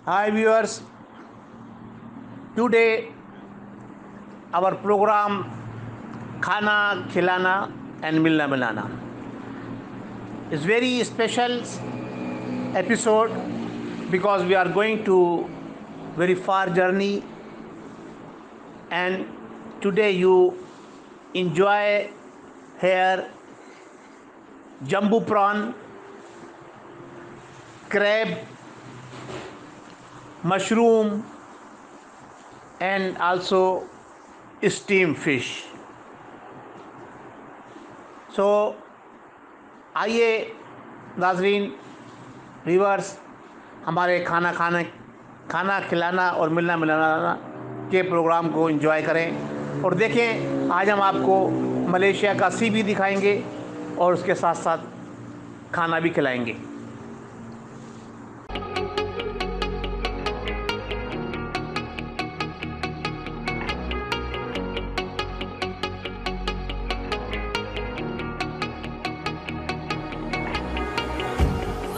Hi viewers, today our program Khana Khilana and Milna Milana is very special episode because we are going to very far journey, and today you enjoy here jumbo prawn, crab, mushroom and also steam fish. So आइए नाजरीन viewers, हमारे खाना खिलाना और मिलना मिलाना के programme को एंजॉय करें और देखें। आज हम आपको मलेशिया का सी भी दिखाएंगे और उसके साथ साथ खाना भी खिलाएंगे।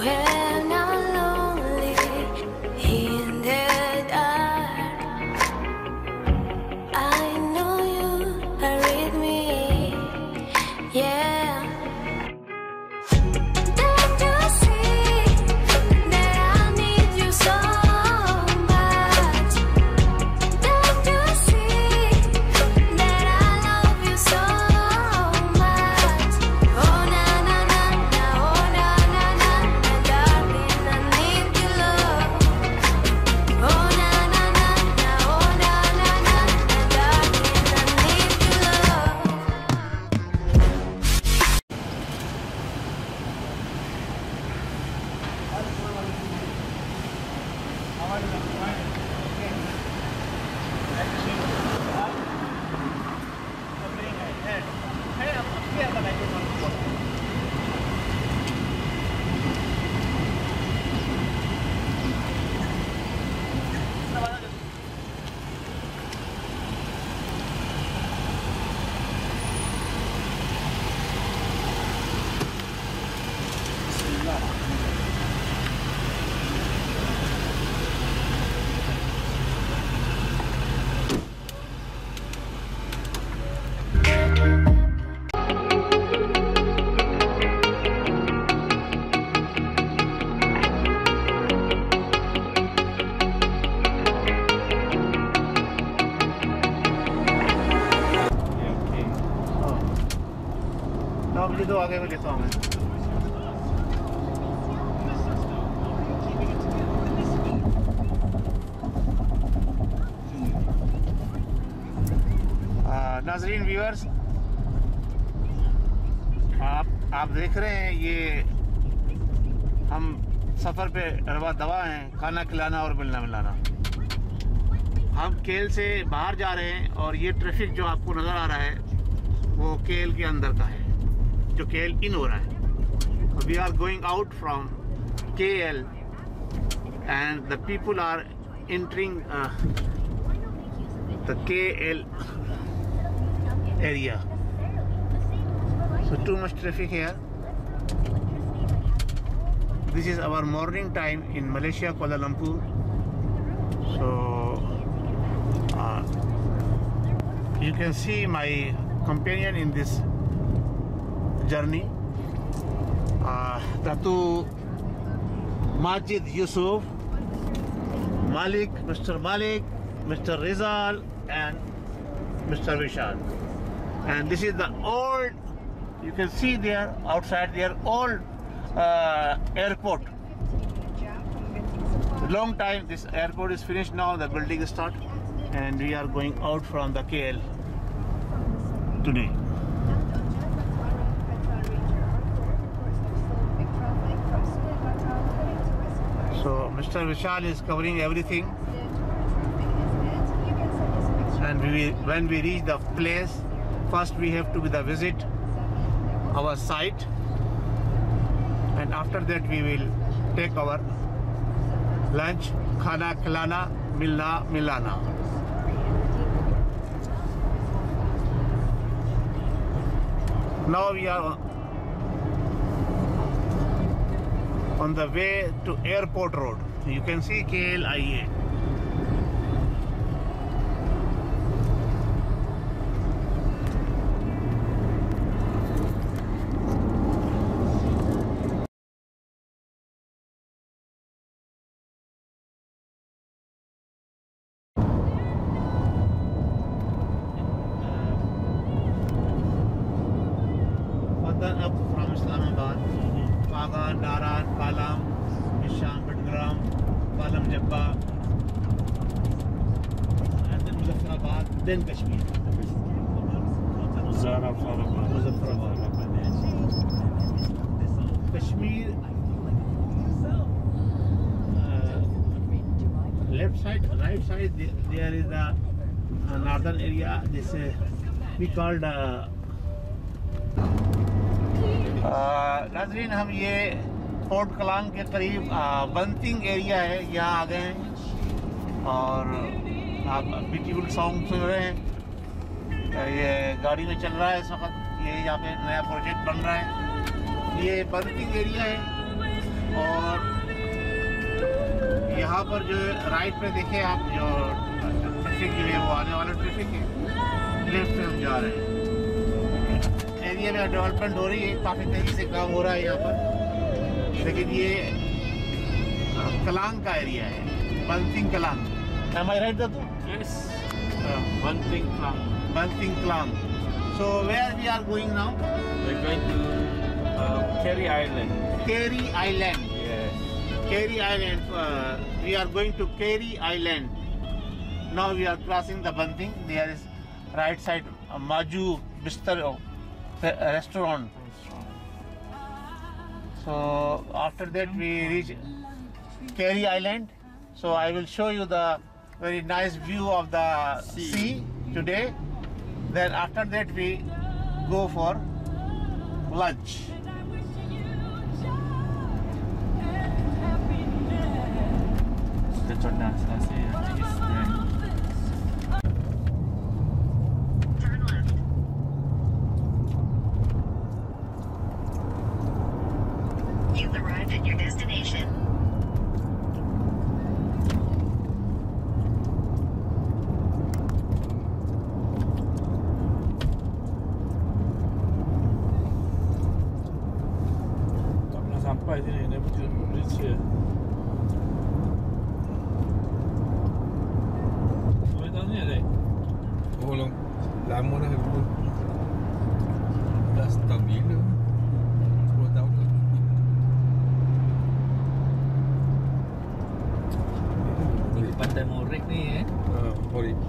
When I'm lonely in the dark, I know you are with me, yeah. Don't you see that I need you so much? Don't you see that I love you so much? Oh na na na na, oh na na na na, darling, I need your love. Oh na na na na, oh na na na na, darling, I need your love. मुझे तो आगे में लेता हूँ मैं। नाजरीन viewers, आप देख रहे हैं ये हम सफ़र पे रवा दवा हैं, खाना खिलाना और मिलना मिलाना। हम केल से बाहर जा रहे हैं और ये ट्रैफिक जो आपको नज़र आ रहा है वो केल के अंदर का है, जो KL इन हो रहा है। We are going out from KL and the people are entering the KL area. So too much traffic here. This is our morning time in Malaysia, Kuala Lumpur. So you can see my companion in this journey, Datu Majid Yusuf, Malik, Mr. Malik, Mr. Rizal and Mr. Vishal. And this is the old, you can see there outside their old airport. Long time this airport is finished, now the building is start and we are going out from the KL today. So Mr. Vishal is covering everything, and when we reach the place, first we have to visit our site, and after that we will take our lunch, khana khilana, milna milana. Now we are on the way to Airport Road. You can see KLIA. Further up from Islamabad, Pagan, Daran, Palam, Isham, Bitgram, Palam Jabba, and then Muzaffarabad, then Kashmir. Muzaffarabad. Kashmir, left side, right side, there is the northern area. This we called नाज़रीन हम ये fort कलांग के करीब बंतिंग area है, यहाँ आ गए हैं और आप ब्यूटीफुल सॉन्ग सुन रहे हैं। ये गाड़ी में चल रहा है इस वक्त, ये यहाँ पे नया प्रोजेक्ट बन रहा है। ये बंतिंग एरिया है और यहाँ पर जो राइट पे देखे आप, जो ट्रैफिक जो है वो आने वाला ट्रैफिक है, लेफ्ट से हम जा रहे हैं। एरिया में डेवलपमेंट हो रही है, काफ़ी तेज़ी से काम हो रहा है यहाँ पर, लेकिन ये कलांग का एरिया है, बंतिंग कलांग। Am I right, Dadu? Yes. Banting Klang. Banteng Klang. So where we are going now? We're going to Kerry Island. Kerry Island. Yes. Kerry Island. We are going to Kerry Island. Now we are crossing the Banteng. There is right side Maju Bistro restaurant. So after that we reach Kerry Island. So I will show you the very nice view of the sea today. Then after that we go for lunch. You've arrived at your destination. Sampai sini, dia bridge here. Boleh tahu ni ada? Oh, lama dah dulu. Dah setahun bila. 10 tahun dah. Ini Pantai Morik ni Morik.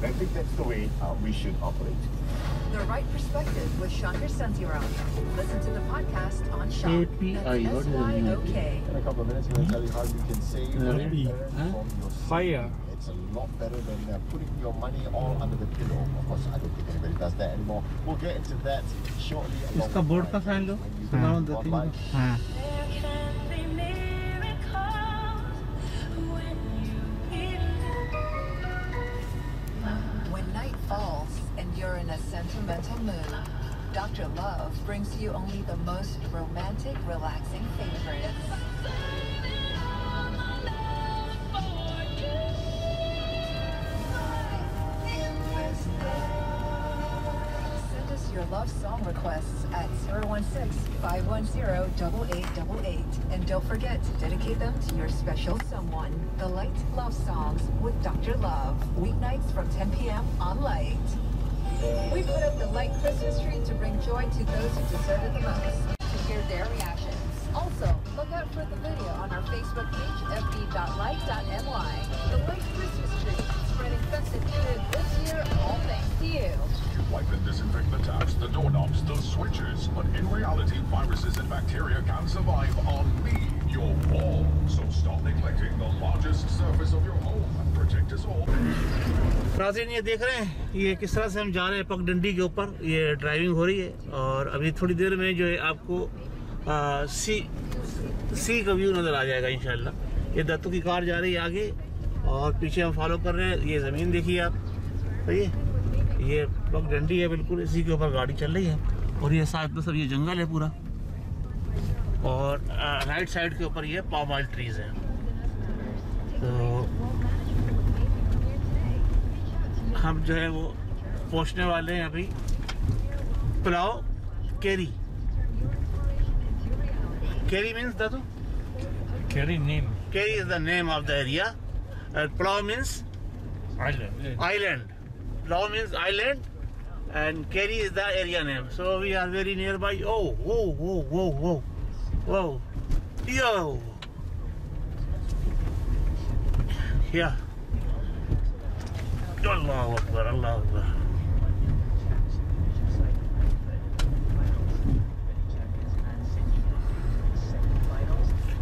I think that's the way we should operate. The Right Perspective with Shankar Santiram. Listen to the podcast on Shock. API, what is the meaning of SYOK. In a couple of minutes, I'm going to tell you how you can save Really? from your Fire. It's a lot better than putting your money all under the pillow. Of course, I don't think anybody does that anymore. We'll get into that shortly. along इसका with board का my sign लो, when you सुनाओ go दो तीन। online. हाँ। When night falls and you're in a sentimental mood, Dr. Love brings you only the most romantic, relaxing favorites. Send us your love song requests at 016-510-8888. And don't forget to dedicate them to your special someone. The Light Love Songs with Dr. Love. Weeknights from 10 p.m. on Light. We put up the Light Christmas tree to bring joy to those who deserve it the most. To hear their reactions. Also, look out for the video on our Facebook page, fb.light.my. The Light Christmas tree, spreading festive good this year, all thanks to you. You wipe and disinfect the taps, the doorknobs, the switches, but in reality, viruses and bacteria can survive on me, your wall. So stop neglecting the largest surface of your home and protect us all. नाज़रीन ये देख रहे हैं ये किस तरह से हम जा रहे हैं पगडंडी के ऊपर, ये ड्राइविंग हो रही है और अभी थोड़ी देर में जो है आपको सी का व्यू नज़र आ जाएगा इंशाल्लाह। ये दत्तू की कार जा रही है आगे और पीछे हम फॉलो कर रहे हैं। ये ज़मीन देखिए आप, सही है, ये पगडंडी है बिल्कुल, इसी के ऊपर गाड़ी चल रही है और ये साथ में सब ये जंगल है पूरा और राइट साइड के ऊपर ये पाम ऑयल ट्रीज हैं। तो हम जो है वो पहुंचने वाले हैं अभी पुलाव केरी। केरी means Dadu? Carry name. Kerry is the name of the area. Pulau means Island. island. Pulau means island, and Kerry is the area name. So we are very nearby. Oh, whoa, whoa, whoa, whoa, whoa, yo, yeah. Allahu Akbar, Allahu Akbar.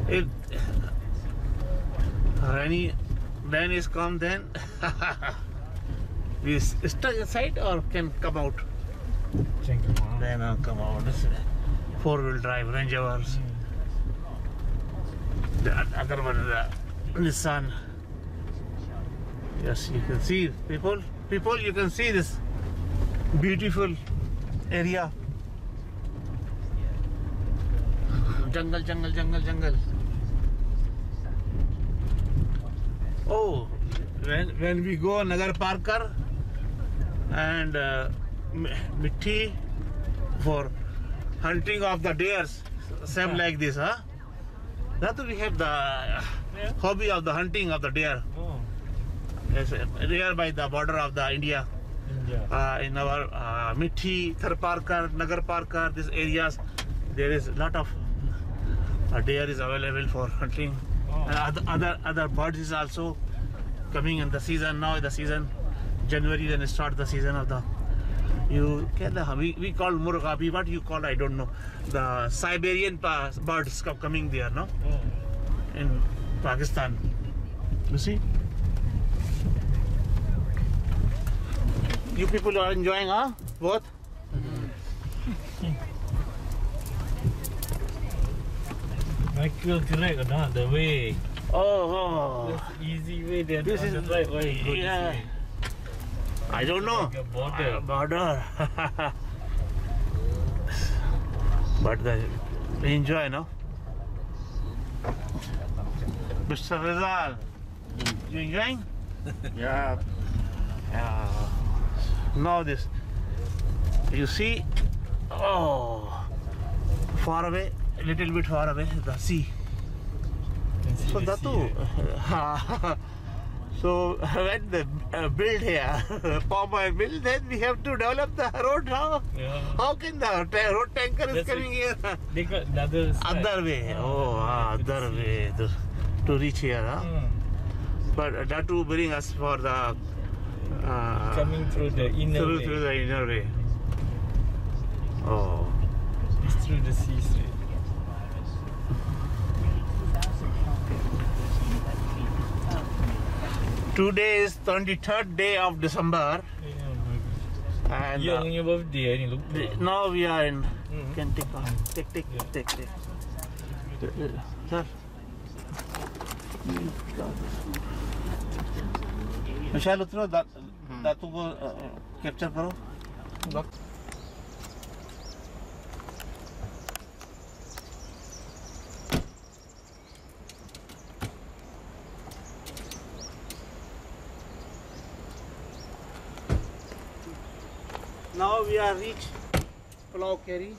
If rain is come, then we stuck inside or can come out. Then come out. This 4-wheel drive Range Rovers. The other one is the Nissan. Yes, you can see people. You can see this beautiful area. Jungle, jungle, jungle, jungle. Oh, when we go Nagar Parkar and Mithi for hunting of the deers, same like this, huh? That we have the hobby of the hunting of the deer. Oh, Yes, near by the border of the India. India. In our Mithi, Tharparkar, Nagar Parkar, these areas, there is a lot of deer is available for hunting. Oh. And other birds is also coming in the season. Now the season January, then start the season of the we call murgabi. What you call, I don't know. The Siberian birds coming there, no? Oh. In Pakistan. You see? You people are enjoying, huh? What? Michael, correct or not? The way. Oh, That's the easy way. There. This is the right way. Go this yeah. way. I don't know. Like a border. Border. But we enjoy, no? Mr. Rizal, you enjoying? Yeah. Now this, you see, oh, far away, a little bit far away, the sea. Can see So the that sea, too. right? So when they build here, palm oil mill, then we have to develop the road now. Yeah. How can the road tanker is That's coming here? They got another side. Other way. Oh, to the other sea. way to reach here. Huh? But that to bring us for the Coming through the inner way. through the inner way. Oh. It's through the sea straight. Today is 23rd day of December, and Yang your birthday ni lupa. now we are in. Mhm. Can take on. Take. Sir. विशाल उतरो दातू को capture करो। Now we are reached Pulau Kerry.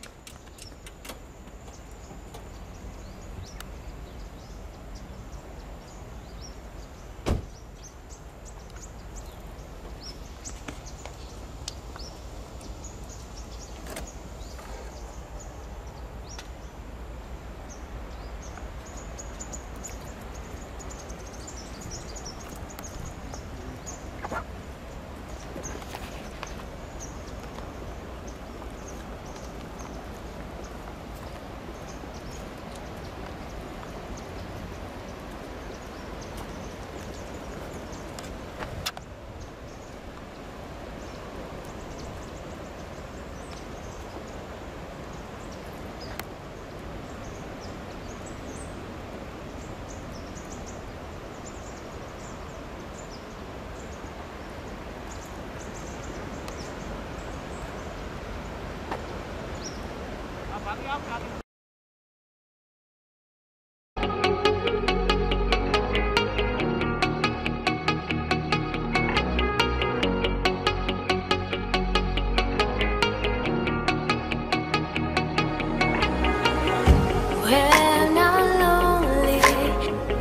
When I'm lonely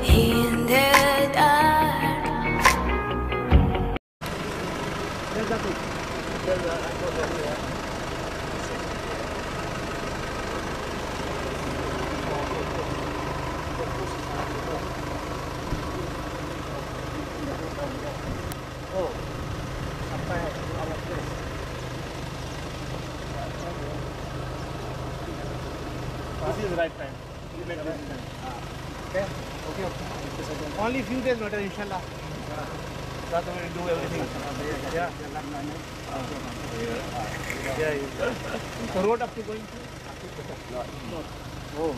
in the dark. This is right time. You make this time. Okay. Okay. Only few days later, inshallah. That we will do everything. Yeah. Yeah. The road up to going to? Oh.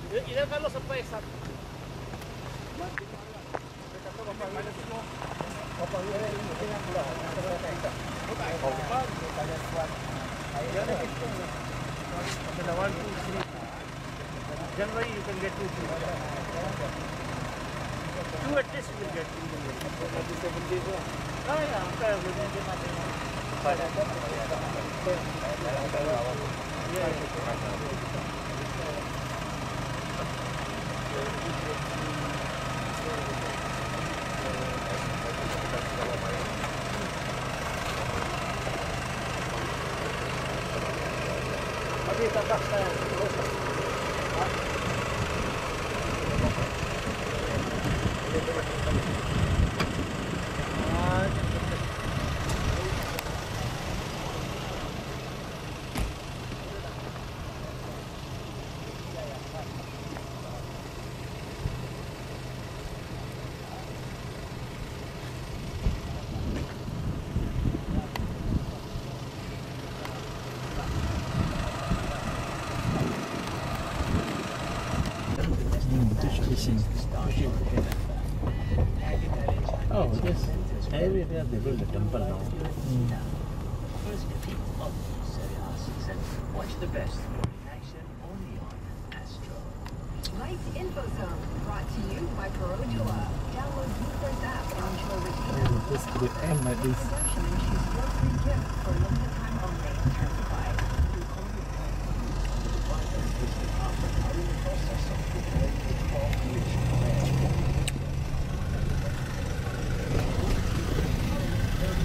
इधर कर लो सबका एक साथ January you can get 2 at least you will get. Oh yeah, Oh, yes. Everywhere they build a temple now. Watch the best coordination only on Astro. Light Info Zone, brought to you by Perodua. Download Blueprint app and enjoy retail. This could end like this. Redemption and choose your free gift for limited time only. Certified.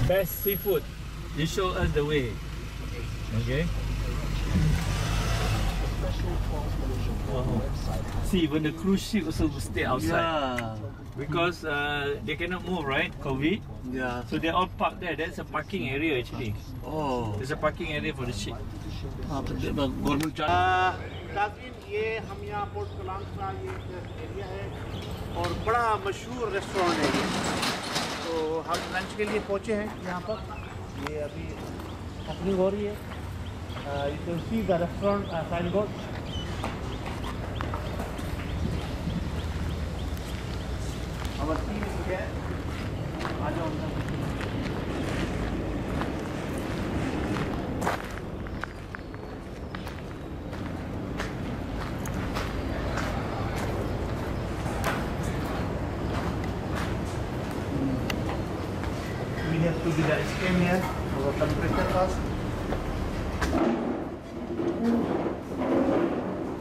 Best seafood. You show us the way. Okay. Wow. See, even the cruise ship also stay outside. Yeah. Because they cannot move, right? COVID. Yeah. So they all parked there. That's a parking area actually. Oh. There's a parking area for the ship. Government charge. नाज़रीन ये हम यहाँ port कलांग का ये area है और बड़ा मशहूर रेस्टोरेंट है ये तो हम लंच के लिए पहुँचे हैं यहाँ पर ये अभी ओपनिंग हो रही है you can see the restaurant sign board our team is here आ जाओ अंदर we have to do the scan here our temperature was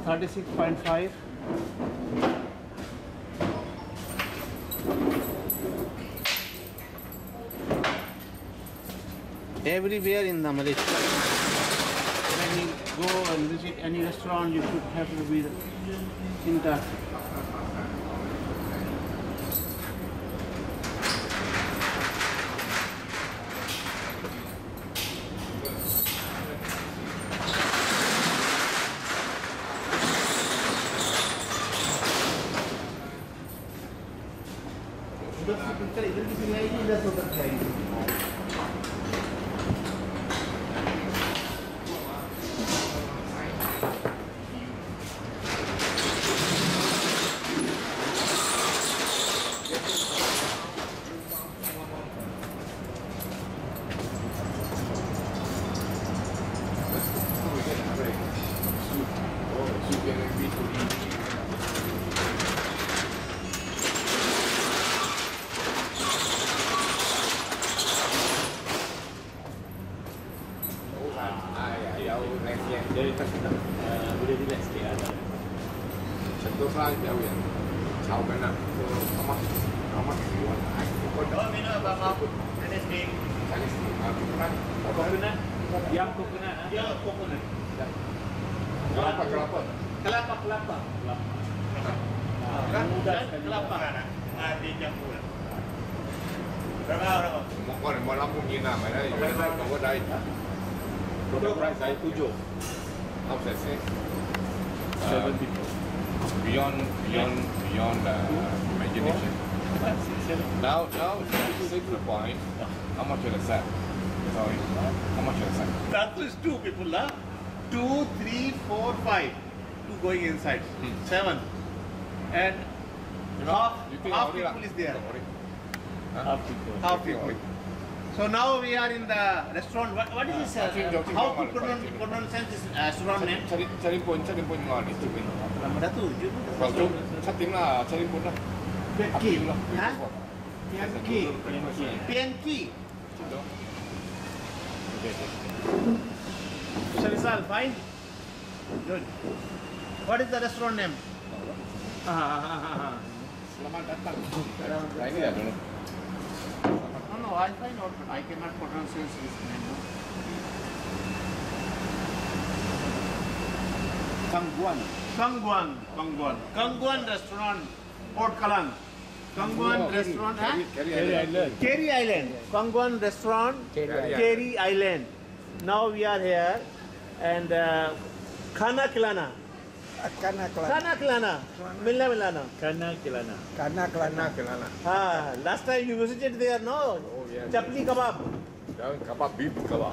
36.5 everywhere in the Malaysia when you go and visit any restaurant you should have to be in touch. इधर से picture इधर की भी आएगी इधर से उधर की आएगी Boleh relax sikit lah. Sentosa jauh ya. Jauh kan nak. How much you want? Don't minum apa? Chinese tea. Chinese coconut. Coconut? Yang coconut. Yeah, coconut. Kelapa. Kelapa. Mudah Dan sekali. kelapa. Dicampur. Berapa? Mungkin mau lambung ni nak mana? You want to go die? Total price saya 7. How to say? 7 people. Beyond imagination. Now say to the point. How much you accept? Sorry. How much you accept? That is 2 people, lah. 2, 3, 4, 5. 2 going inside. 7. And half people is there. Half people. Half people. So now we are in the restaurant. What is this? How to pronounce this restaurant name? Cari pun ngon itu pun. Nama Datu. Kalau tu cari lah, cari pun lah. Pianki. Huh? PNK. Pianki. Mr. Rizal, fine? Good. What is the restaurant name? Selamat datang. Ini dah dulu. No, I find out, but I cannot pronounce this name. Kangguan Restaurant, Port Kalang. Kangguan Restaurant, Kerry Island. Kangguan Restaurant, Kerry Island. Now we are here and Khana Khilana. Milna Milana. Kana Kelana. Last time you visited there, no? yes. Chapli kebab. Beef kebab.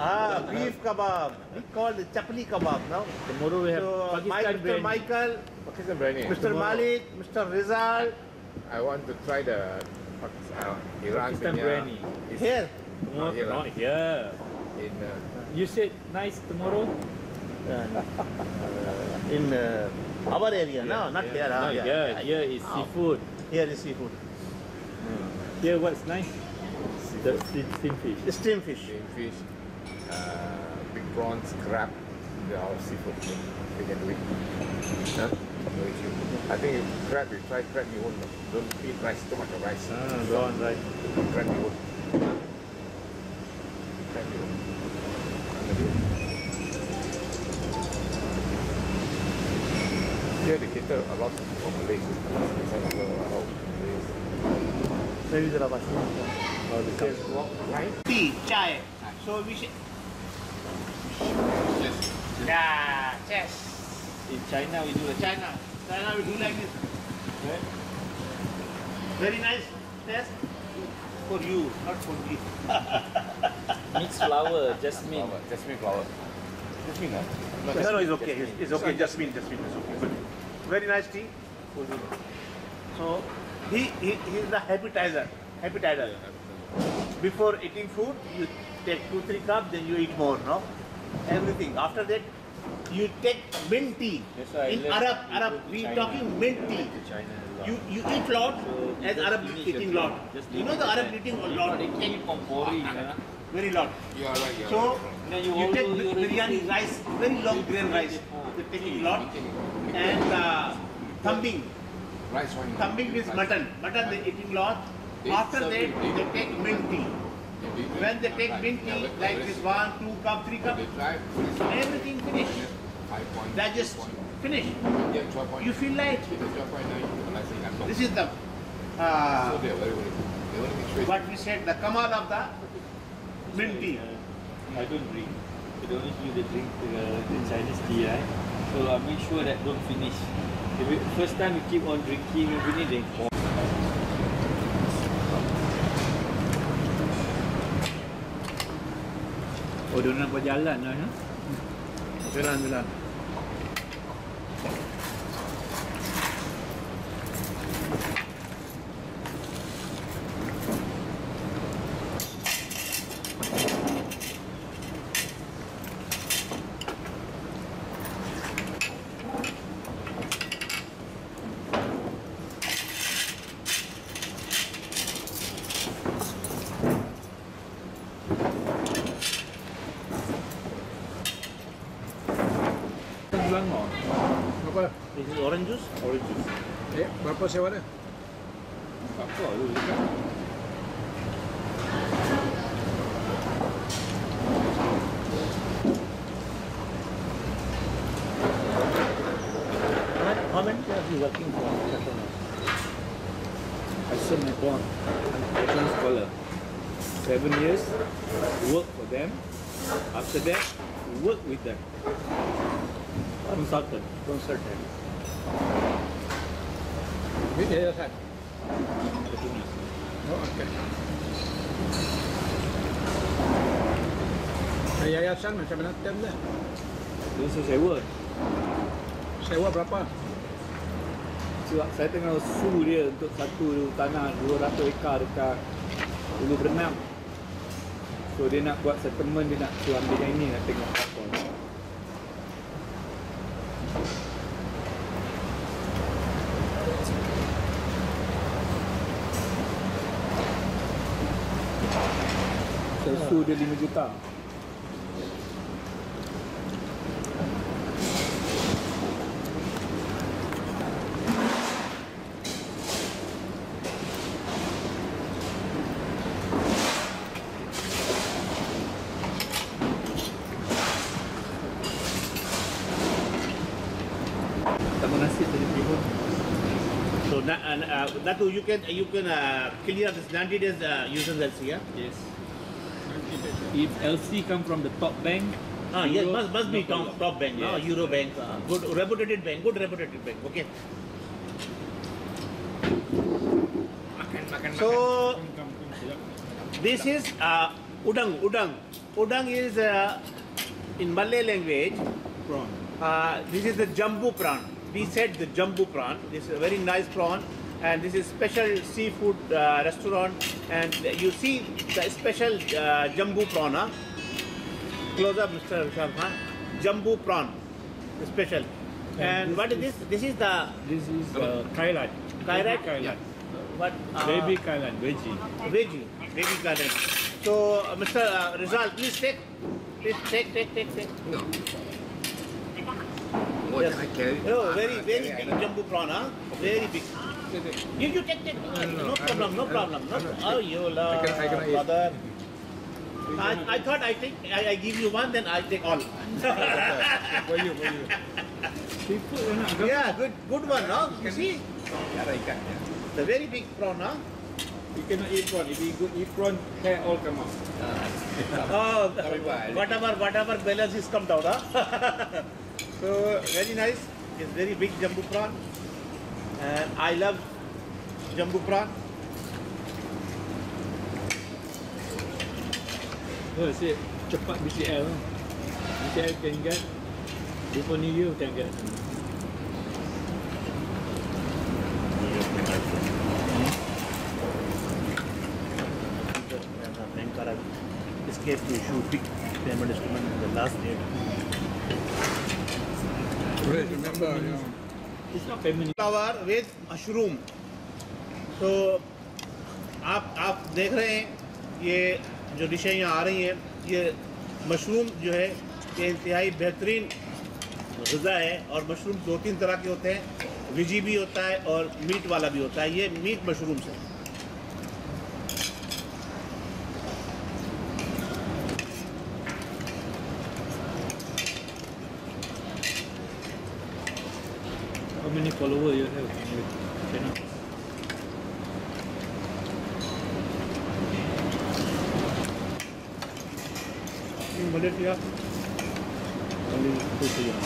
Beef kebab. We call it chapli kebab, no? Tomorrow we have So, Pakistan Mr. biryani. Michael, Pakistan biryani. Mr. Malik, Mr. Rizal, I want to try the Iran Pakistan punya. biryani. here. Tomorrow, here lah. not here. In You said nice tomorrow? In our area, no? Not here. No, here is seafood. Here is seafood. Here what's nice? The steamed fish. Steam fish. steamed fish, big prawns, crab. They are all seafood. We can do it. Huh? No issue. I think crab, you try crab, you won't don't eat rice, too much of rice. Go on, right. Crab you won't. Crab you won't. Here they cater a lot for Malays. Maybe there are Right? tea, chai. So we should. Yes. Yeah, yes. In China we do like China we do like this. Very nice taste for you, not for me. mixed flower, jasmine. Jasmine flower. Jasmine, huh? No, it's okay. It's okay. Jasmine is okay. Good. Very nice tea. So he is the appetizer. Before eating food, you take 2-3 cups, then you eat more. No, everything. After that, you take mint tea. That's why I In love Arab, we China. talking mint tea. China a lot. You eat lot, So, as just Arab finish eating the lot. Just You know the Arab eating a lot. They keep on pouring. Very lot. You are right. So Then you also- take you biryani already- rice, very long grain rice. You take a lot, and thumbing. Rice one. Thumbing is mutton. Mutton they eating lot. After that they take mint tea. When they take mint tea, like this 1, 2 cup, 3 cup, They try. everything finish. 5 point. Digest finish. Yeah, 12 You feel like It is 12.9. this is the So they are very. They want to make sure. what we said, the kamal of the mint tea. I don't drink. I don't usually drink the Chinese tea, right? So I make sure that don't finish. If first time you keep on drinking, you finish then pour. Oh, dia nak buat jalan lah, ya? Jalan. Selangor. Berapa? This is orange juice. Orange juice. Berapa sewa dia? Apa tu dekat? How many years are you working for Petronas? I served my bond. I'm a Petronas scholar. 7 years, work for them. After that, work with them. Consultant. Duit yayasan. Petronas. Oh, okey. Yayasan macam mana tem dia? Dia suruh sewa. Sewa berapa? Sebab saya tengah sue dia untuk satu tanah 200 ekar dekat Ulu Berenang. So dia nak buat settlement, dia nak suruh ambil yang ini, nak tengok apa. Saya sue dia 5 juta. So that you can clear this 90 days using LC, yeah? Yes. If LC come from the top bank, Yes, Euro, must be no problem. top bank, Yes. Euro bank, good reputed bank, okay. So this is udang. Udang is in Malay language. prawn. This is the jumbo prawn. We said the jumbo prawn. This is a very nice prawn, and this is special seafood restaurant. And you see the special jumbo prawn. Close up, Mr. Vishal Khan. Jumbo prawn, special. And what is this? This is the This is kailan. Kairat? Kailan. what? Baby kailan, veggie. Veggie, baby kailan. So, Mr. Rizal, please take. Take. What Yes. can I carry? Oh, very big jumbo prawn, huh? Very big. You take. No problem. Oh, you love, I cannot eat. brother. I thought I give you one, then I take all. For you. Seafood enak ke? Yeah, good one, no? You see, Ada ikan ya. the very big prawn, huh? You cannot eat prawn. If you go eat prawn, hair all come out. Oh, Very bad. whatever balance is come down, huh? So very nice. It's very big jumbo prawn, and I love jumbo prawn. Oh, say cepat BCL. BCL can get. Before New Year can get. Bankara escaped to issue big payment instrument in the last date. Remember, It's not feminine. Flour with mushroom. तो आप देख रहे हैं ये जो डिशें यहाँ आ रही हैं, ये मशरूम जो है ये इंतहाई बेहतरीन ग़िज़ा है। और मशरूम 2-3 तरह के होते हैं, वेजी भी होता है और मीट वाला भी होता है। ये मीट मशरूम से How many followers you have on your channel? भले किया Only 2 million.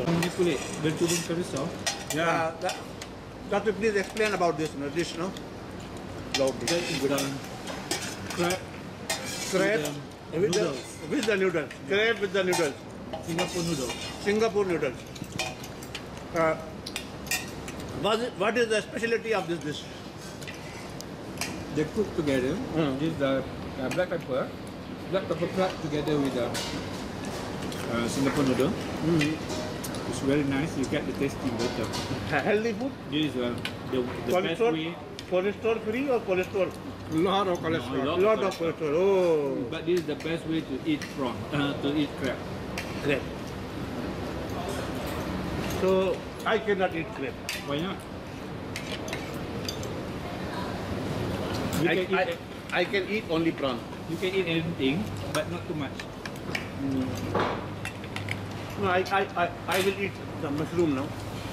Ini kulit berturun ke risau. Doctor, please explain about this dish, no? That is crab Crab with the with the noodles. Crab with the noodles. Singapore noodle. Singapore noodles. What is the specialty of this dish? They cook together. This is the black pepper crab together with the Singapore noodle. It's very nice. You get the tasting better. Healthy food? This is the best Cholesterol, way. cholesterol free or cholesterol? Lot of cholesterol. No, Lot of cholesterol. Oh, But this is the best way to eat prawn, to eat crab. crab. So I cannot eat crab. Why not? You can eat, I can eat only prawn. you can eat anything, but not too much. No, I will eat the mushroom now.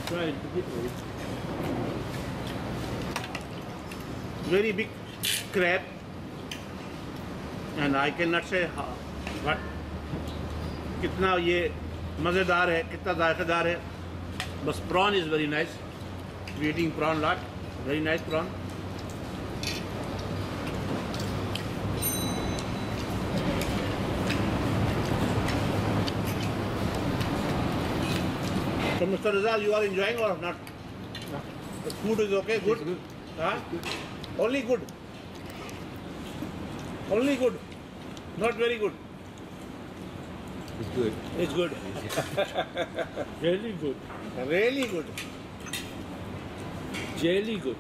Try to eat it. Very big crab, and I cannot say how, but कितना ये मज़ेदार है, कितना जायकेदार है. बस prawn is very nice. We eating prawn lot, very nice prawn. So Mr. Rizal, you are enjoying or not? The food is okay, good? It's good. Huh? Only good. Only good. Not very good. It's good. It's good. Really good. Really good. Jelly good.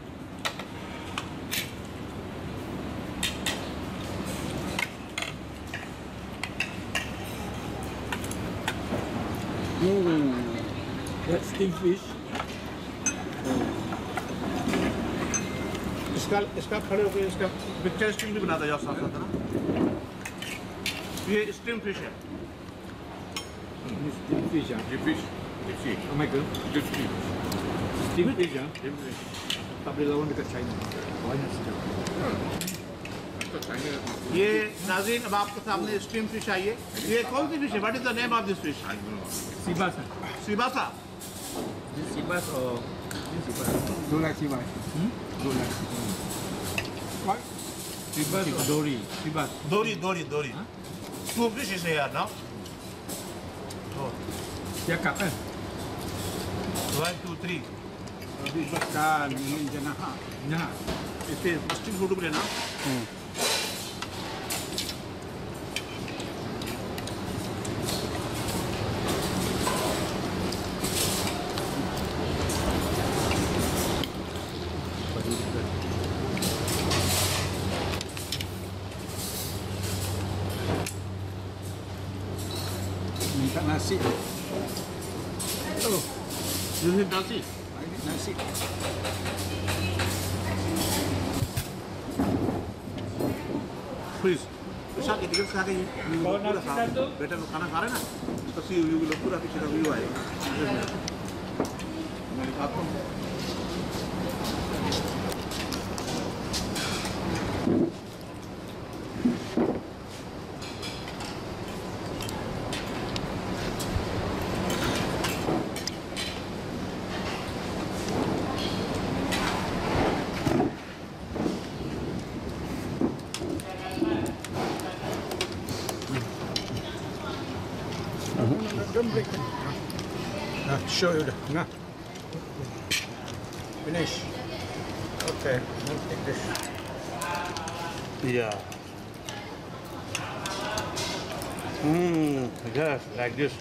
That steamed fish. इसका खड़े होकर इसका picture still भी बनाता जाओ साथ साथ ना. ये स्टीम फिश है. Steamed fish, ah. The fish. The fish. Oh my god. The fish. Steamed fish, ah. The fish. Tak boleh lawan dekat China. Banyak sekali. So China. ये नाज़रीन अब आपके सामने स्टीम फिश आई है. ये कौन सी फिश है? What is the name of this fish? I don't know. Sibas, ah. Sibasa. This sibas or this sibas? Don't like sibas. Don't like. What? Sibas or Dory? Sibas. Dory. Two fishes here now. Dia kat kan? 1, 2, 3. Habis makan ini jenah. Nah. इसे steam food लेना. Minta nasi. Oh, you need nasi. I need nasi. Please. Bisa kita kan sekarang ini. Kalau nasi satu? Better lo खाना खा रहे ना. तो सी you लोग पूरा पीछे का व्यू आएगा. मैं दिखाता हूँ. Don't break it. Nah, show you dah. Nah. Finish. Okay, now take this. Yeah. Yes, like this.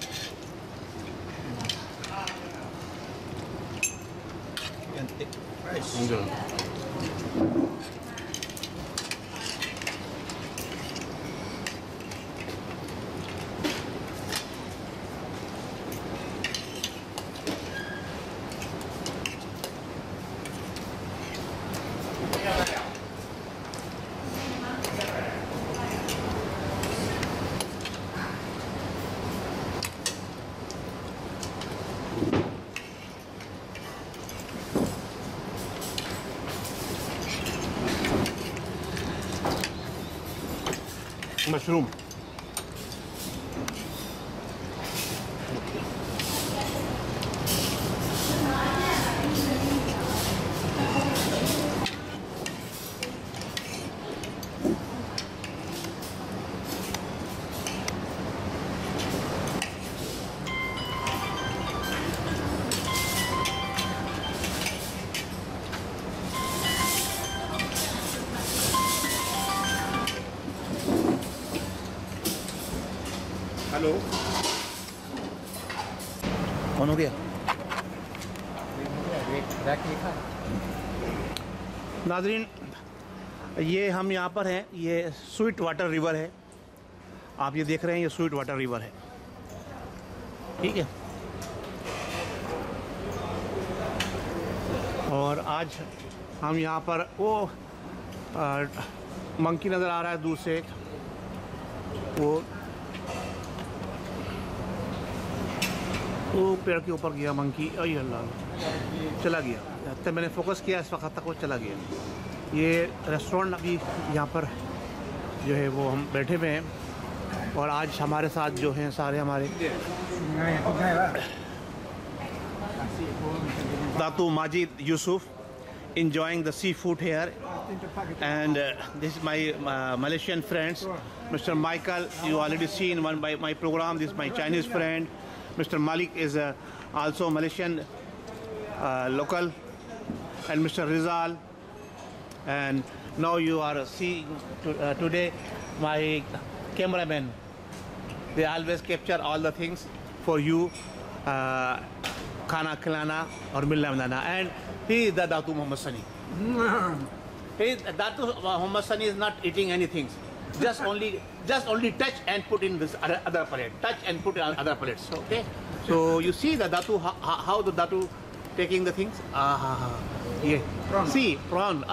And take rice. Good. Mushroom. Hello. On हो गया। नाज़रीन, ये हम यहाँ पर हैं, ये स्वीट वाटर रिवर है। आप ये देख रहे हैं, ये स्वीट वाटर रिवर है, ठीक है। और आज हम यहाँ पर वो मंकी नज़र आ रहा है दूर से, वो पेड़ के ऊपर गया मंकी। अरे अल्लाह, चला गया। तब मैंने फोकस किया, इस वक्त तक वो चला गया। ये रेस्टोरेंट अभी यहाँ पर जो है वो हम बैठे हुए हैं, और आज हमारे साथ जो हैं सारे हमारे दातू Majid Yusuf enjoying the seafood here, and this is my Malaysian friends, Mr. Michael. You already seen one by my program. This is my Chinese friend, Mr. Malik is also Malaysian local, and Mr. Rizal. And now you are seeing today my cameraman. They always capture all the things for you, khana khilana or milna milana. And he is the Datu Muhammad Sani. Datu Muhammad Sani is not eating anything. Just only touch and put in this other plate. Touch and put in other plates. Okay. So you see the Datu, how the Datu taking the things. Yeah. Prawn. See prawn.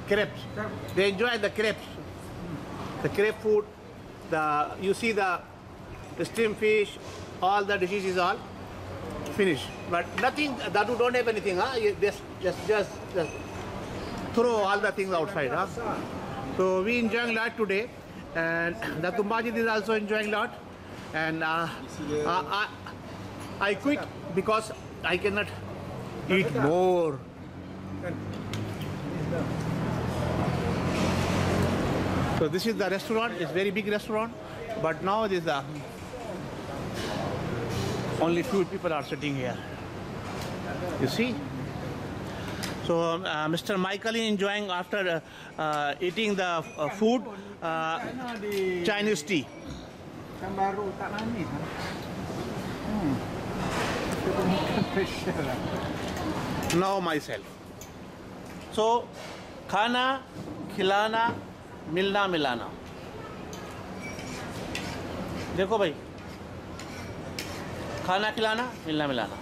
Crepes. They enjoy the crepes. The crepe food. You see the steamed fish. All the dishes is all finished. But nothing. Datu don't have anything. You just throw all the things outside. So we enjoying a lot today, and Datu Majid is also enjoying a lot. And I quit because I cannot eat more. So this is the restaurant. It's a very big restaurant, but now it is only few people are sitting here. You see. So Mr. Michael is enjoying after eating the food Chinese tea. Now myself. So खाना खिलाना मिलना मिलाना. देखो भाई, खाना खिलाना मिलना मिलाना.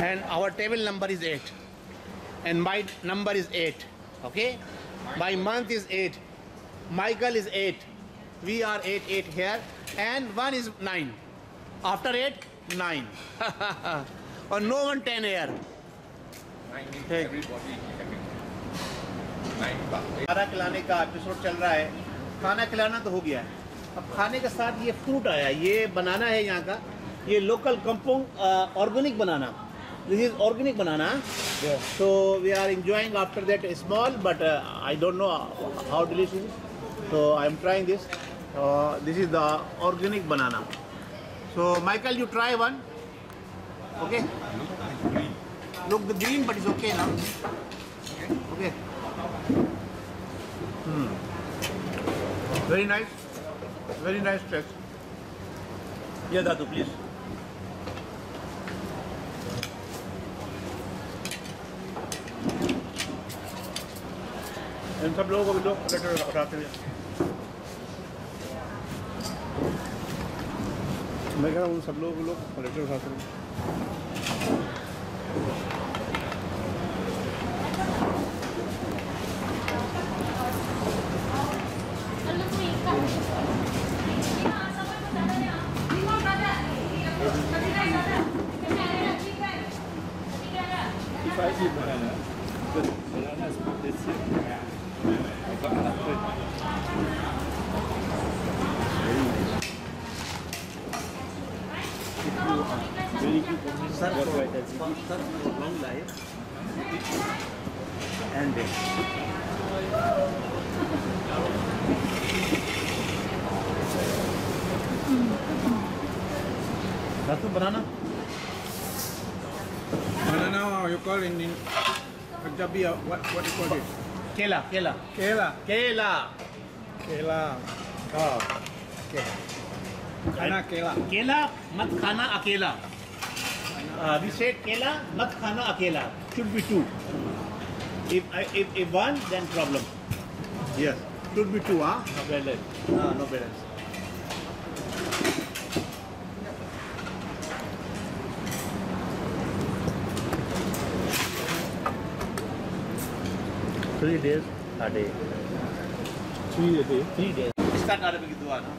And our table number is 8, and my number is 8. Okay, my month is 8, Michael is 8, we are 8 here, and 1 is 9. After 8, 9. Or no one 10 here. 9 means everybody having 9 bucks. खाना खिलाने का एपिसोड चल रहा है. खाना खिलाना तो हो गया है. अब खाने के साथ ये फ्रूट आया. ये बनाना है यहाँ का. ये local compound organic banana. This is organic banana. Yeah. So we are enjoying after that small, but I don't know how delicious. So I am trying this. This is the organic banana. So Michael, you try one. Okay. Look the green, but it's okay now. Okay. Very nice. Very nice taste. Yeah, Datu, please. इन सब लोगों को भी लोग platter उठाते हैं. मैं कह रहा हूँ उन सब लोगों को लोग प्लेटर उठाते हैं. If I eat banana, but banana is very good for long life and Datu banana. Banana, you call in Punjabi, what do you call it? केला केला Kela. केला Kela. Oh. Okay. Kana kela. केला मत खाना अकेला we say केला मत खाना अकेला should be two if one then problem yes should be two no balance no balance 3 days a day 3 a day. 3 days start Arabic dua no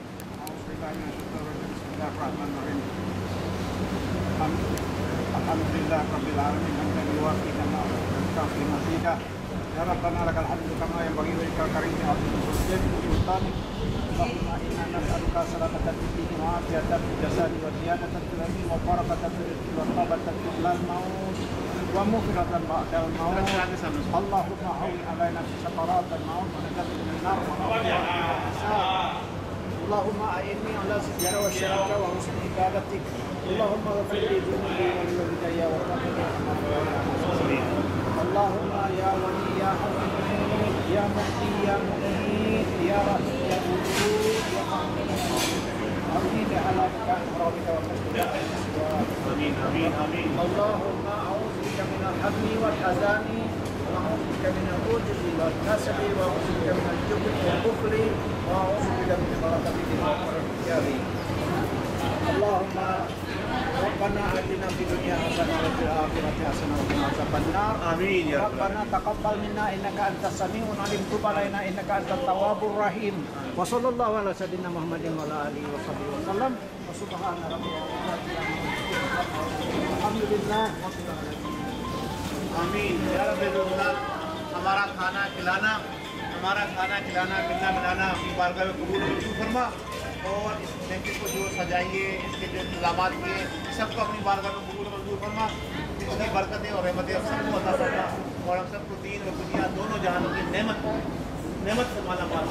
Alhamdulillah Rabbil Alamin hamdan yuwafiqu ma yukafi mazida. Ya Rabbana lakal hamdu kama yanbaghi li karimi azim sultani. Allahumma inna nas'aluka salamatan fid dini wa afiyatan fil jasadi wa ziyadatan fil ilmi wa barakatan fil rizqi wa tawbatan qabla al-maut wa maghfiratan ba'da al-maut. Allahumma hawwi alaina sakarat al-maut wa najatna min an-nar wa Allahumma a'inni ala zikrika wa syukrika wa husni ibadatik. Allahumma ghfir li dhunubi wa li walidayya wa rahmati. Allahumma ya wali ya hamid ya muhyi ya mu'id ya rahim ya wudud ya hamid. Amin ala rabbika wa tasbih. amin amin amin Allahumma a'udzu bika min al-hammi wal hazani wa a'udzu bika min al-ujzi wal kasali wa a'udzu bika min al-jubni wal bukhli wa a'udzu bika min al-ghadabi wal fajri. Allahumma Rabbana atina fid dunya hasanah wa fil akhirati hasanah wa qina adzabannar. Amin ya Rabbana taqabbal minna innaka antas samiul alim tub alaina innaka antat tawwabur rahim. Wa sallallahu ala sayyidina Muhammadin wa ala alihi wa sahbihi wa sallam. Wa subhana rabbika rabbil izzati amma yasifun. Alhamdulillah. आमीन या रब्बे ज़ुल्ला हमारा खाना खिलाना मिलना मिलाना अपनी बारगाह में कबूल मंजूर फरमा और इस महफिल को जो सजाएंगे इसके जो इंतजाम किए सबको अपनी बारगाह में कबूल मंजूर फरमा इसकी बरकतें और रहमतें हम सबको अता फरमा और हम सबको दीन और दुनिया दोनों जहानों की नेमत से माला माल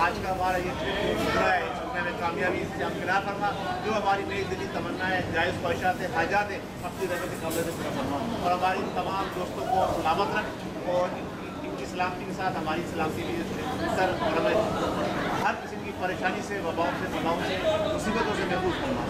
आज का हमारा ये ट्रिप हो रहा है इसमें हमें कामयाबी से हम गिरा फरमा जो हमारी नई दिली तमन्ना है जायज़ ख्वाहिशात है हाजात है अपनी रहमत के कमरे से पूरा फरमा और हमारी तमाम दोस्तों को सलामत रख और इनकी सलामती के साथ हमारी सलामती भी सर और हमें हर किस्म की परेशानी से वबाओं से बलाओं से मुसीबतों से महफूज फरमा